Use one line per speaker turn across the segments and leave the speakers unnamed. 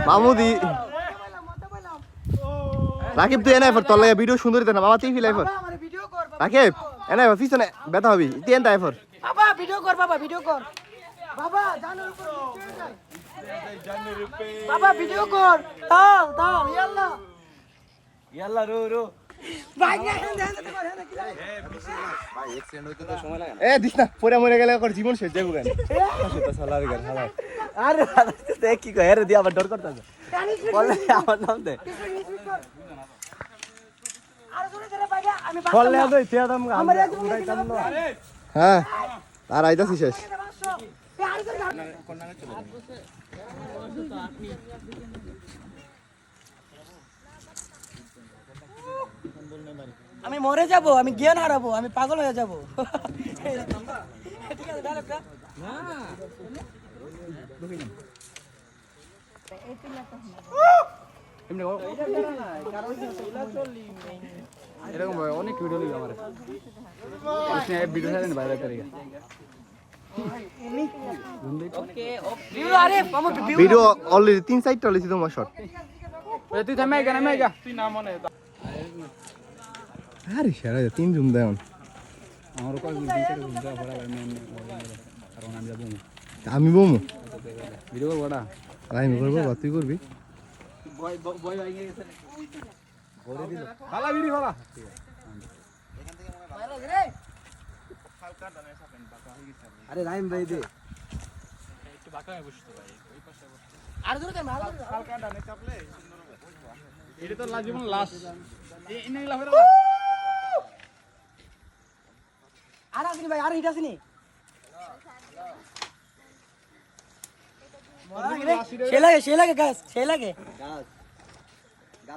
মামুদি রাকিব তুই এনে তোর লাগে ভিডিও সুন্দর না মামা তুই ফিলাই ফর রাকিব এনে পিছনে ব্যথা হবি তুই এনে তাই ফর
বাবা ভিডিও কর বাবা জানের উপর বাবা ভিডিও কর দাও ইয়াল্লা রো ভাই না
এ দিস না পরে মরে গেলে ওর জীবন শেষ যাবো কেন
আরে দেখ কি কয় রে দিয়া আবার ডর করতেছে বলে আমার নাম দে আর জোরে জোরে বাইরে আমি বললে দই তে দাম আমার
হ্যাঁ আর আইতাছি শেষ
আমি মরে যাব আমি জ্ঞান হারাবো আমি পাগল হয়ে যাব ঠিক আছে ডায়লগটা না
এরকম অনেক ভিডিও লিখে আমার ভিডিও ছাড়েন বাইরে তারিখে
ভিডিও অলরেডি 3-4টা হইছে তোমার শট
তুই থামে গা তুই না মনে
আরে শালা 3 জুম দেন
আমার কই ভিডিও জুম দেওয়া পড়া কারণ আমি যাব
আমি বমু
ভিডিও বড়া
আমি করব বা তুই করবি
বয় বয় আই গেছে করে দিল খালা ভিডিও খালা
আরে রাইম ভাই দে
একটু বাঁকা বসতো ভাই ওই পাশে
আর জোরে কেন
হালকা ডানে চাপলে সুন্দর হবে এটা তো জীবন লাশ এই ইনগুলা ফেরা
আর আসনি ভাই আর হিট আসনি সে লাগে গাছ সে লাগে
গাছ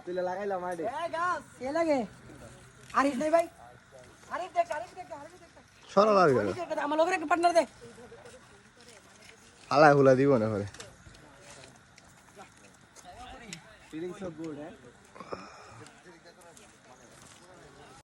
তুলে লাগাইলাম আইডে
গাছ সে লাগে আর হিট নাই ভাই আর হিট দেখ
সরল আর গেল
আমার লোকের একটা পার্টনার দে
হালা হুলা দিব না ঘরে
ফিলিং সো গুড হ্যাঁ